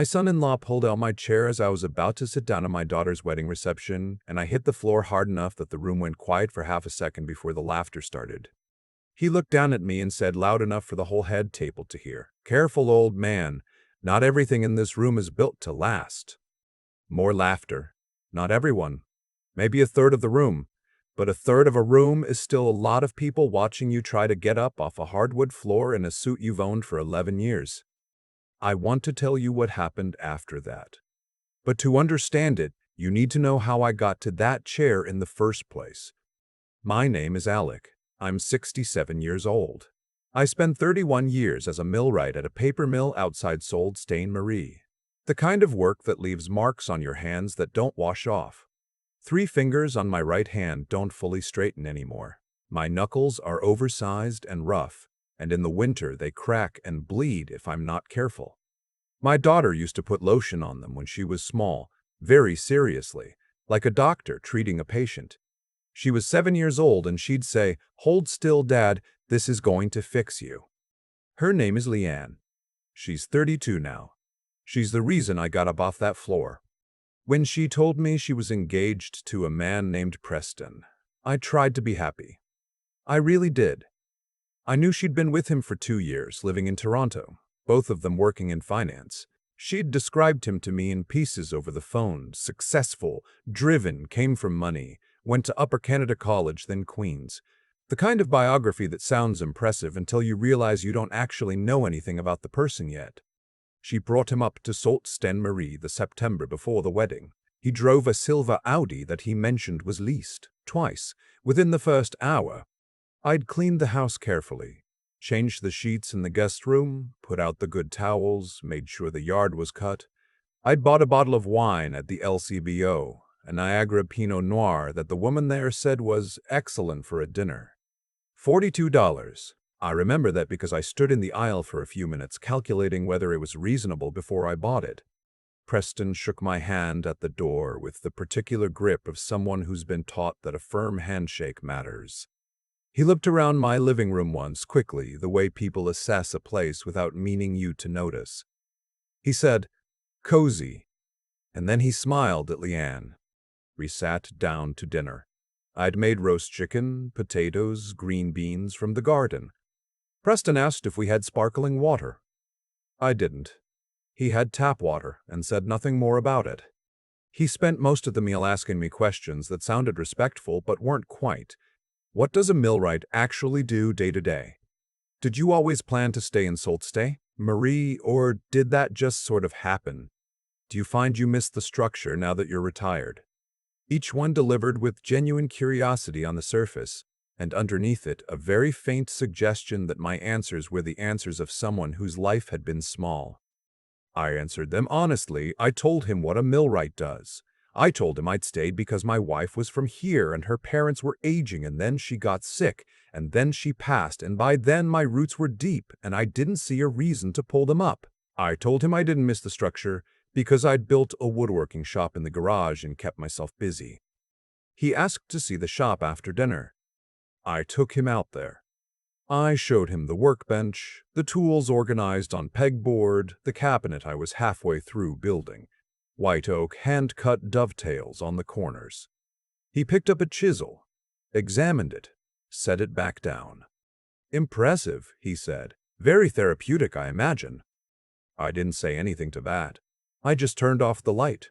My son-in-law pulled out my chair as I was about to sit down at my daughter's wedding reception, and I hit the floor hard enough that the room went quiet for half a second before the laughter started. He looked down at me and said loud enough for the whole head table to hear, "Careful, old man. Not everything in this room is built to last." More laughter. Not everyone. Maybe a third of the room. But a third of a room is still a lot of people watching you try to get up off a hardwood floor in a suit you've owned for 11 years. I want to tell you what happened after that. But to understand it, you need to know how I got to that chair in the first place. My name is Alec. I'm 67 years old. I spent 31 years as a millwright at a paper mill outside Sault Ste. The kind of work that leaves marks on your hands that don't wash off. 3 fingers on my right hand don't fully straighten anymore. My knuckles are oversized and rough, and in the winter they crack and bleed if I'm not careful. My daughter used to put lotion on them when she was small, very seriously, like a doctor treating a patient. She was 7 years old and she'd say, "Hold still, Dad, this is going to fix you." Her name is Leanne. She's 32 now. She's the reason I got up off that floor. When she told me she was engaged to a man named Preston, I tried to be happy. I really did. I knew she'd been with him for 2 years, living in Toronto, both of them working in finance. She'd described him to me in pieces over the phone: successful, driven, came from money, went to Upper Canada College, then Queen's. The kind of biography that sounds impressive until you realize you don't actually know anything about the person yet. She brought him up to Sault Ste. the September before the wedding. He drove a silver Audi that he mentioned was leased, twice, within the first hour. I'd cleaned the house carefully, changed the sheets in the guest room, put out the good towels, made sure the yard was cut. I'd bought a bottle of wine at the LCBO, a Niagara Pinot Noir that the woman there said was excellent for a dinner. $42. I remember that because I stood in the aisle for a few minutes calculating whether it was reasonable before I bought it. Preston shook my hand at the door with the particular grip of someone who's been taught that a firm handshake matters. He looked around my living room once, quickly, the way people assess a place without meaning you to notice. He said, "Cozy," and then he smiled at Leanne. We sat down to dinner. I'd made roast chicken, potatoes, green beans from the garden. Preston asked if we had sparkling water. I didn't. He had tap water and said nothing more about it. He spent most of the meal asking me questions that sounded respectful but weren't quite. What does a millwright actually do day to day? Did you always plan to stay in Sault Ste. Marie, or did that just sort of happen? Do you find you miss the structure now that you're retired? Each one delivered with genuine curiosity on the surface, and underneath it a very faint suggestion that my answers were the answers of someone whose life had been small. I answered them honestly. I told him what a millwright does. I told him I'd stayed because my wife was from here and her parents were aging, and then she got sick, and then she passed, and by then my roots were deep and I didn't see a reason to pull them up. I told him I didn't miss the structure because I'd built a woodworking shop in the garage and kept myself busy. He asked to see the shop after dinner. I took him out there. I showed him the workbench, the tools organized on pegboard, the cabinet I was halfway through building, white oak hand-cut dovetails on the corners. He picked up a chisel, examined it, set it back down. "Impressive," he said. "Very therapeutic, I imagine." I didn't say anything to that. I just turned off the light.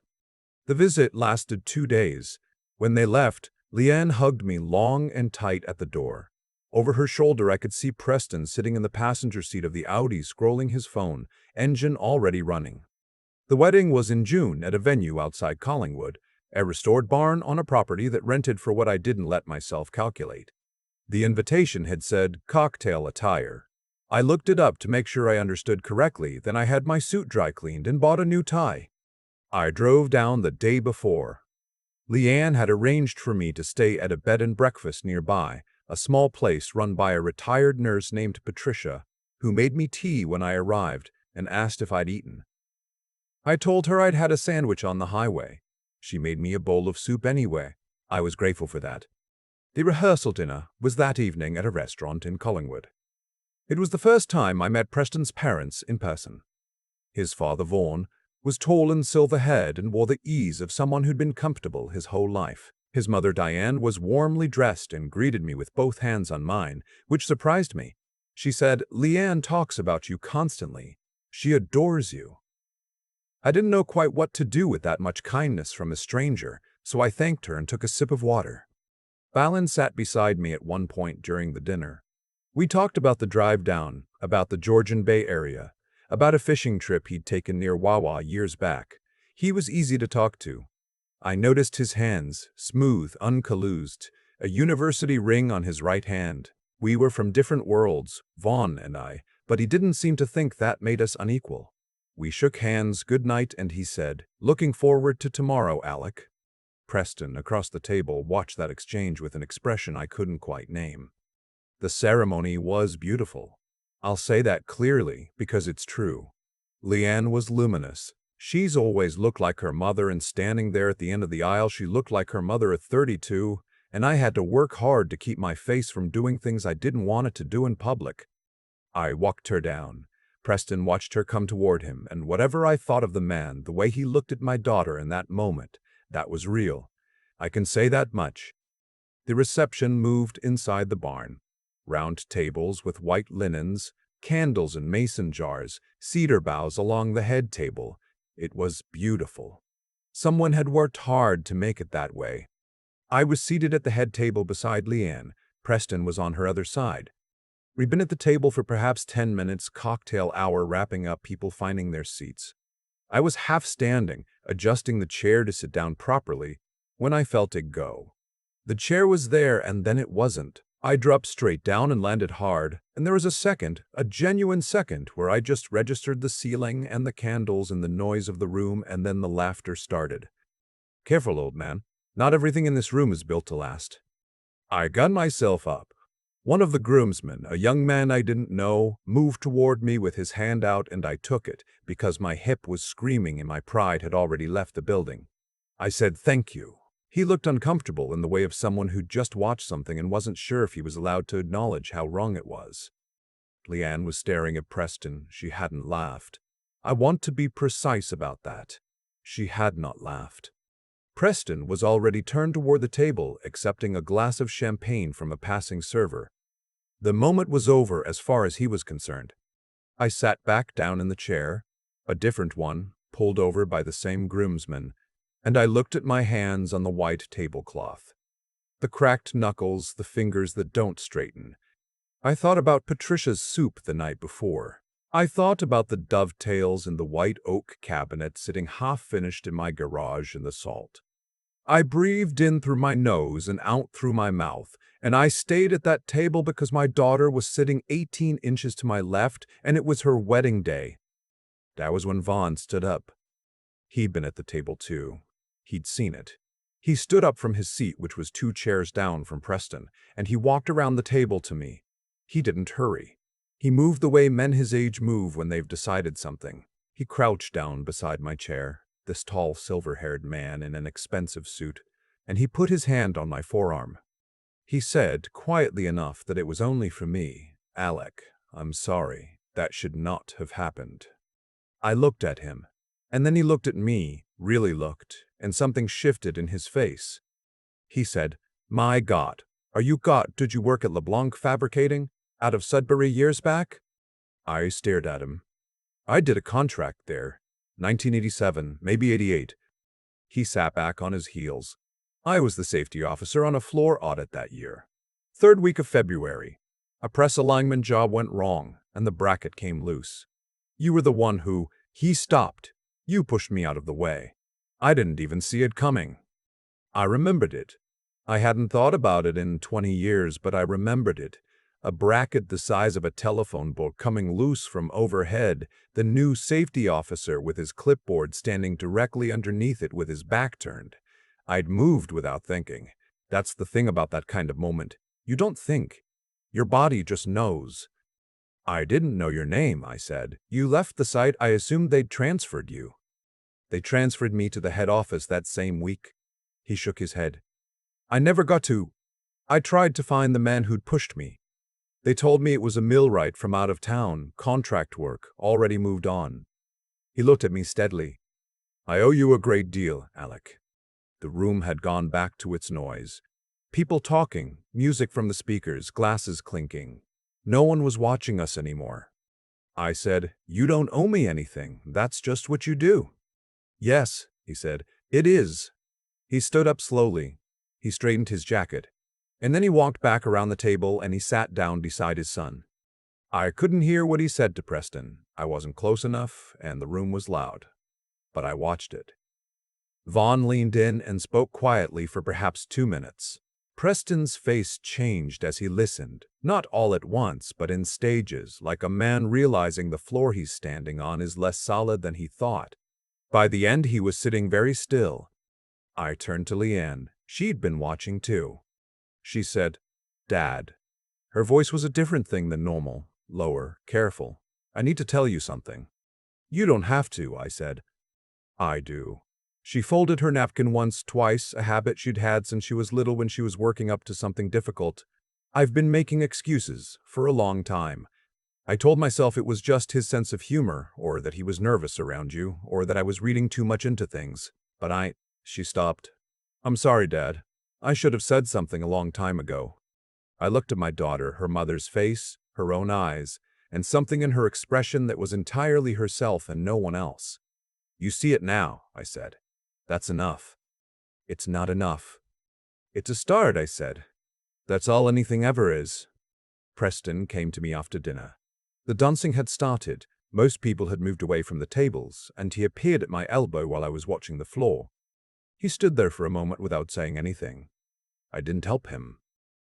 The visit lasted 2 days. When they left, Leanne hugged me long and tight at the door. Over her shoulder I could see Preston sitting in the passenger seat of the Audi scrolling his phone, engine already running. The wedding was in June at a venue outside Collingwood, a restored barn on a property that rented for what I didn't let myself calculate. The invitation had said cocktail attire. I looked it up to make sure I understood correctly, then I had my suit dry cleaned and bought a new tie. I drove down the day before. Leanne had arranged for me to stay at a bed and breakfast nearby, a small place run by a retired nurse named Patricia, who made me tea when I arrived and asked if I'd eaten. I told her I'd had a sandwich on the highway. She made me a bowl of soup anyway. I was grateful for that. The rehearsal dinner was that evening at a restaurant in Collingwood. It was the first time I met Preston's parents in person. His father, Vaughan, was tall and silver-haired and wore the ease of someone who'd been comfortable his whole life. His mother, Diane, was warmly dressed and greeted me with both hands on mine, which surprised me. She said, "Leanne talks about you constantly. She adores you." I didn't know quite what to do with that much kindness from a stranger, so I thanked her and took a sip of water. Balin sat beside me at one point during the dinner. We talked about the drive down, about the Georgian Bay area, about a fishing trip he'd taken near Wawa years back. He was easy to talk to. I noticed his hands, smooth, uncalloused, a university ring on his right hand. We were from different worlds, Vaughn and I, but he didn't seem to think that made us unequal. We shook hands good night and he said, "Looking forward to tomorrow, Alec." Preston, across the table, watched that exchange with an expression I couldn't quite name. The ceremony was beautiful. I'll say that clearly because it's true. Leanne was luminous. She's always looked like her mother, and standing there at the end of the aisle she looked like her mother at 32, and I had to work hard to keep my face from doing things I didn't want it to do in public. I walked her down. Preston watched her come toward him, and whatever I thought of the man, the way he looked at my daughter in that moment, that was real. I can say that much. The reception moved inside the barn. Round tables with white linens, candles in mason jars, cedar boughs along the head table. It was beautiful. Someone had worked hard to make it that way. I was seated at the head table beside Leanne. Preston was on her other side. We'd been at the table for perhaps 10 minutes, cocktail hour wrapping up, people finding their seats. I was half standing, adjusting the chair to sit down properly, when I felt it go. The chair was there, and then it wasn't. I dropped straight down and landed hard, and there was a second, a genuine second, where I just registered the ceiling and the candles and the noise of the room, and then the laughter started. "Careful, old man. Not everything in this room is built to last." I got myself up. One of the groomsmen, a young man I didn't know, moved toward me with his hand out, and I took it, because my hip was screaming and my pride had already left the building. I said, "Thank you." He looked uncomfortable, in the way of someone who'd just watched something and wasn't sure if he was allowed to acknowledge how wrong it was. Leanne was staring at Preston. She hadn't laughed. I want to be precise about that. She had not laughed. Preston was already turned toward the table, accepting a glass of champagne from a passing server. The moment was over as far as he was concerned. I sat back down in the chair, a different one, pulled over by the same groomsman, and I looked at my hands on the white tablecloth. The cracked knuckles, the fingers that don't straighten. I thought about Patricia's soup the night before. I thought about the dovetails in the white oak cabinet sitting half-finished in my garage in the Sault. I breathed in through my nose and out through my mouth, and I stayed at that table because my daughter was sitting 18 inches to my left, and it was her wedding day. That was when Vaughn stood up. He'd been at the table too. He'd seen it. He stood up from his seat, which was 2 chairs down from Preston, and he walked around the table to me. He didn't hurry. He moved the way men his age move when they've decided something. He crouched down beside my chair, this tall, silver-haired man in an expensive suit, and he put his hand on my forearm. He said, quietly enough that it was only for me, "Alec, I'm sorry. That should not have happened." I looked at him, and then he looked at me, really looked, and something shifted in his face. He said, "My God, did you work at LeBlanc Fabricating, out of Sudbury years back?" I stared at him. "I did a contract there, 1987, maybe 88. He sat back on his heels. "I was the safety officer on a floor audit that year. 3rd week of February. A press alignment job went wrong, and the bracket came loose. You were the one who..." He stopped. "You pushed me out of the way. I didn't even see it coming." I remembered it. I hadn't thought about it in 20 years, but I remembered it. A bracket the size of a telephone book coming loose from overhead, the new safety officer with his clipboard standing directly underneath it with his back turned. I'd moved without thinking. That's the thing about that kind of moment. You don't think. Your body just knows. "I didn't know your name," I said. "You left the site. I assumed they'd transferred you." "They transferred me to the head office that same week." He shook his head. "I never got to. I tried to find the man who'd pushed me. They told me it was a millwright from out of town, contract work, already moved on." He looked at me steadily. I owe you a great deal, Alec. The room had gone back to its noise. People talking, music from the speakers, glasses clinking. No one was watching us anymore. I said, "You don't owe me anything. That's just what you do." "Yes," he said, "it is." He stood up slowly. He straightened his jacket. And then he walked back around the table and he sat down beside his son. I couldn't hear what he said to Preston. I wasn't close enough, and the room was loud. But I watched it. Vaughn leaned in and spoke quietly for perhaps 2 minutes. Preston's face changed as he listened, not all at once, but in stages, like a man realizing the floor he's standing on is less solid than he thought. By the end, he was sitting very still. I turned to Leanne. She'd been watching too. She said, "Dad." Her voice was a different thing than normal, lower, careful. "I need to tell you something." "You don't have to," I said. "I do." She folded her napkin once, twice, a habit she'd had since she was little when she was working up to something difficult. "I've been making excuses for a long time. I told myself it was just his sense of humor, or that he was nervous around you, or that I was reading too much into things. But She stopped. "I'm sorry, Dad. I should have said something a long time ago." I looked at my daughter, her mother's face, her own eyes, and something in her expression that was entirely herself and no one else. "You see it now," I said. "That's enough." "It's not enough." "It's a start," I said. "That's all anything ever is." Preston came to me after dinner. The dancing had started, most people had moved away from the tables, and he appeared at my elbow while I was watching the floor. He stood there for a moment without saying anything. I didn't help him.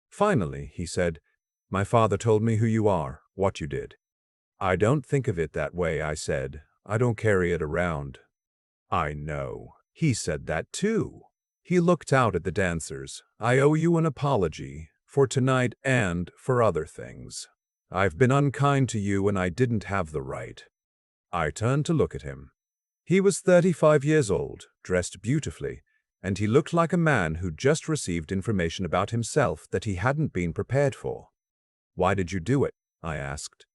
Finally, he said, "My father told me who you are, what you did." "I don't think of it that way," I said. "I don't carry it around." "I know." He said that too. He looked out at the dancers. "I owe you an apology, for tonight and for other things. I've been unkind to you and I didn't have the right." I turned to look at him. He was 35 years old, dressed beautifully, and he looked like a man who'd just received information about himself that he hadn't been prepared for. "Why did you do it?" I asked.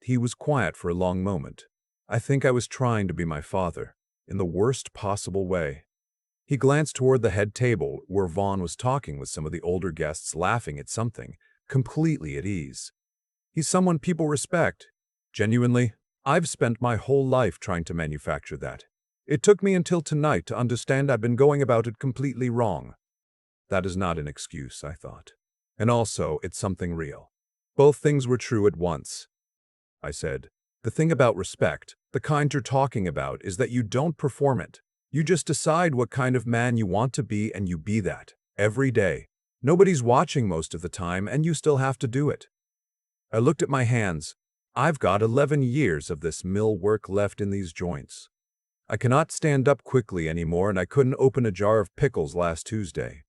He was quiet for a long moment. I think I was trying to be my father, in the worst possible way. He glanced toward the head table where Vaughn was talking with some of the older guests laughing at something, completely at ease. "He's someone people respect. Genuinely, I've spent my whole life trying to manufacture that. It took me until tonight to understand I'd been going about it completely wrong." That is not an excuse, I thought. And also, it's something real. Both things were true at once. I said, "The thing about respect, the kind you're talking about, is that you don't perform it. You just decide what kind of man you want to be and you be that, every day. Nobody's watching most of the time and you still have to do it." I looked at my hands. I've got 11 years of this mill work left in these joints. I cannot stand up quickly anymore and I couldn't open a jar of pickles last Tuesday.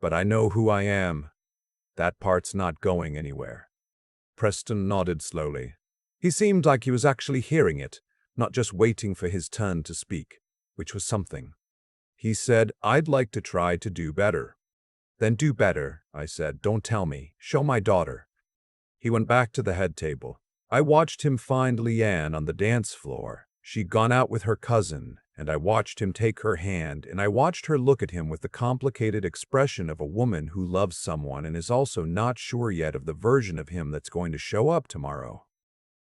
But I know who I am. That part's not going anywhere. Preston nodded slowly. He seemed like he was actually hearing it, not just waiting for his turn to speak, which was something. He said, "I'd like to try to do better." "Then do better," I said. "Don't tell me. Show my daughter." He went back to the head table. I watched him find Leanne on the dance floor. She'd gone out with her cousin, and I watched him take her hand, and I watched her look at him with the complicated expression of a woman who loves someone and is also not sure yet of the version of him that's going to show up tomorrow.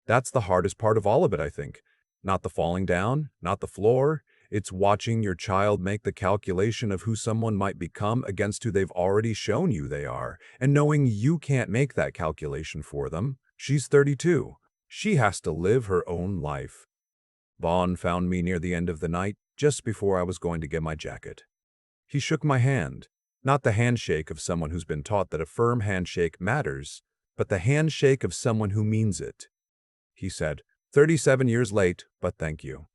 That's the hardest part of all of it, I think. Not the falling down, not the floor. It's watching your child make the calculation of who someone might become against who they've already shown you they are, and knowing you can't make that calculation for them. She's 32. She has to live her own life. Vaughn found me near the end of the night, just before I was going to get my jacket. He shook my hand, not the handshake of someone who's been taught that a firm handshake matters, but the handshake of someone who means it. He said, 37 years late, but thank you."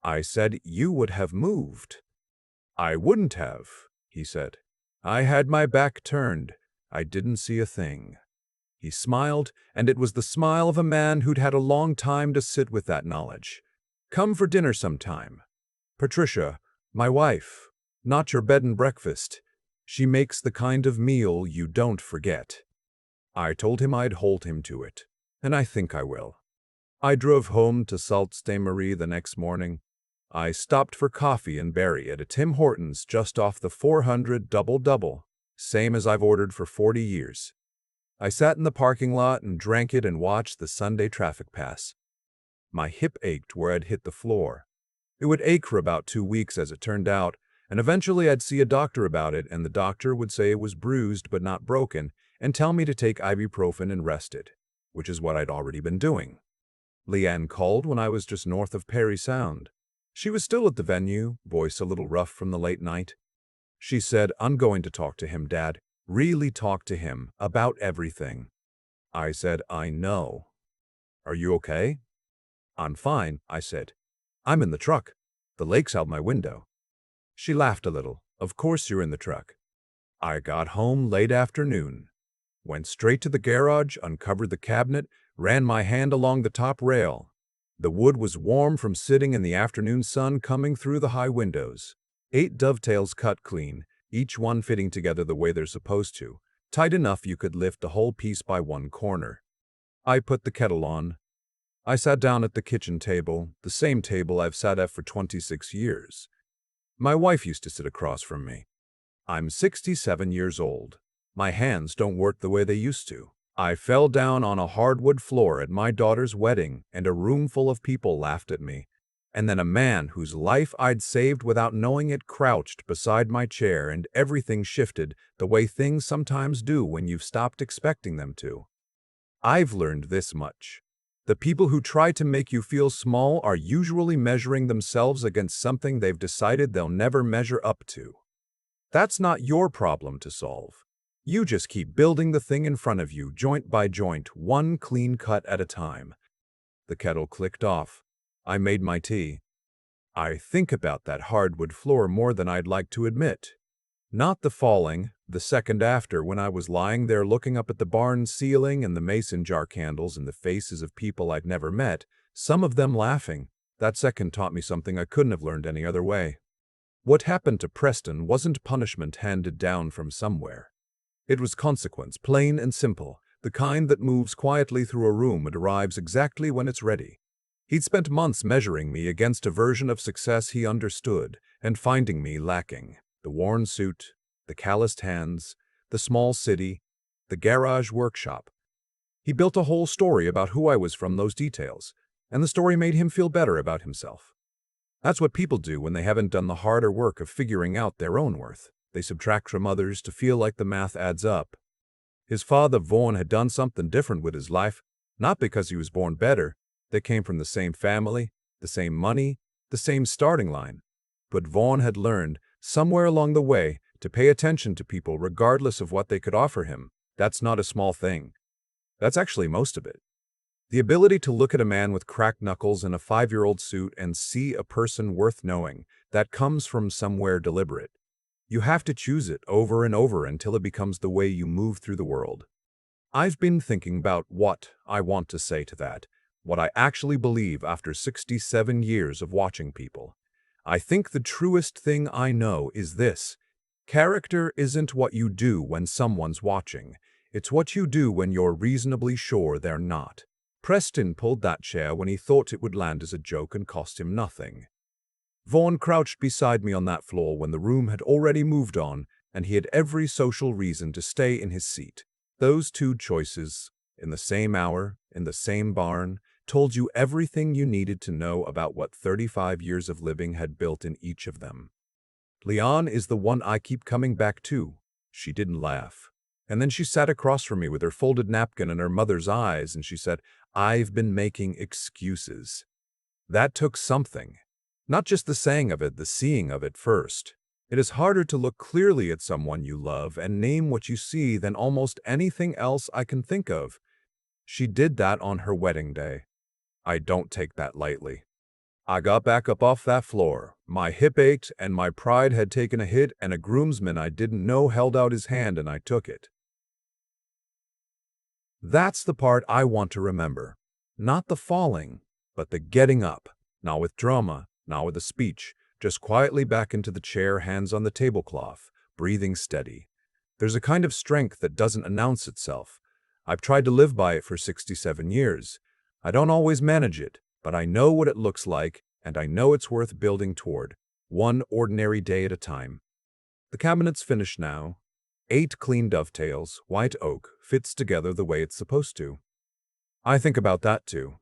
I said, "You would have moved." "I wouldn't have," he said. "I had my back turned. I didn't see a thing." He smiled, and it was the smile of a man who'd had a long time to sit with that knowledge. "Come for dinner sometime. Patricia, my wife, not your bed and breakfast. She makes the kind of meal you don't forget." I told him I'd hold him to it, and I think I will. I drove home to Sault Ste. the next morning. I stopped for coffee and berry at a Tim Hortons just off the 400 double-double, same as I've ordered for 40 years. I sat in the parking lot and drank it and watched the Sunday traffic pass. My hip ached where I'd hit the floor. It would ache for about 2 weeks as it turned out, and eventually I'd see a doctor about it, and the doctor would say it was bruised but not broken and tell me to take ibuprofen and rest it, which is what I'd already been doing. Leanne called when I was just north of Perry Sound. She was still at the venue, voice a little rough from the late night. She said, "I'm going to talk to him, Dad. Really talk to him about everything." I said, "I know." "Are you okay?" "I'm fine," I said. "I'm in the truck. The lake's out my window." She laughed a little. "Of course you're in the truck." I got home late afternoon. Went straight to the garage, uncovered the cabinet, ran my hand along the top rail. The wood was warm from sitting in the afternoon sun coming through the high windows. 8 dovetails cut clean, each one fitting together the way they're supposed to, tight enough you could lift the whole piece by one corner. I put the kettle on. I sat down at the kitchen table, the same table I've sat at for 26 years. My wife used to sit across from me. I'm 67 years old. My hands don't work the way they used to. I fell down on a hardwood floor at my daughter's wedding, and a room full of people laughed at me. And then a man whose life I'd saved without knowing it crouched beside my chair, and everything shifted the way things sometimes do when you've stopped expecting them to. I've learned this much. The people who try to make you feel small are usually measuring themselves against something they've decided they'll never measure up to. That's not your problem to solve. You just keep building the thing in front of you, joint by joint, one clean cut at a time. The kettle clicked off. I made my tea. I think about that hardwood floor more than I'd like to admit. Not the falling, the second after, when I was lying there looking up at the barn ceiling and the mason jar candles and the faces of people I'd never met, some of them laughing. That second taught me something I couldn't have learned any other way. What happened to Preston wasn't punishment handed down from somewhere. It was consequence, plain and simple, the kind that moves quietly through a room and arrives exactly when it's ready. He'd spent months measuring me against a version of success he understood and finding me lacking. The worn suit, the calloused hands, the small city, the garage workshop. He built a whole story about who I was from those details, and the story made him feel better about himself. That's what people do when they haven't done the harder work of figuring out their own worth. They subtract from others to feel like the math adds up. His father, Vaughn, had done something different with his life, not because he was born better. They came from the same family, the same money, the same starting line. But Vaughn had learned, somewhere along the way, to pay attention to people regardless of what they could offer him. That's not a small thing. That's actually most of it. The ability to look at a man with cracked knuckles in a 5-year-old suit and see a person worth knowing, that comes from somewhere deliberate. You have to choose it over and over until it becomes the way you move through the world. I've been thinking about what I want to say to that, what I actually believe after 67 years of watching people. I think the truest thing I know is this: character isn't what you do when someone's watching. It's what you do when you're reasonably sure they're not. Preston pulled that chair when he thought it would land as a joke and cost him nothing. Vaughn crouched beside me on that floor when the room had already moved on, and he had every social reason to stay in his seat. Those two choices, in the same hour, in the same barn, told you everything you needed to know about what 35 years of living had built in each of them. Leanne is the one I keep coming back to. She didn't laugh. And then she sat across from me with her folded napkin and her mother's eyes, and she said, "I've been making excuses." That took something. Not just the saying of it, the seeing of it first. It is harder to look clearly at someone you love and name what you see than almost anything else I can think of. She did that on her wedding day. I don't take that lightly. I got back up off that floor. My hip ached and my pride had taken a hit, and a groomsman I didn't know held out his hand and I took it. That's the part I want to remember. Not the falling, but the getting up. Not with drama, not with a speech, just quietly back into the chair, hands on the tablecloth, breathing steady. There's a kind of strength that doesn't announce itself. I've tried to live by it for 67 years. I don't always manage it, but I know what it looks like, and I know it's worth building toward, one ordinary day at a time. The cabinet's finished now. 8 clean dovetails, white oak, fits together the way it's supposed to. I think about that too.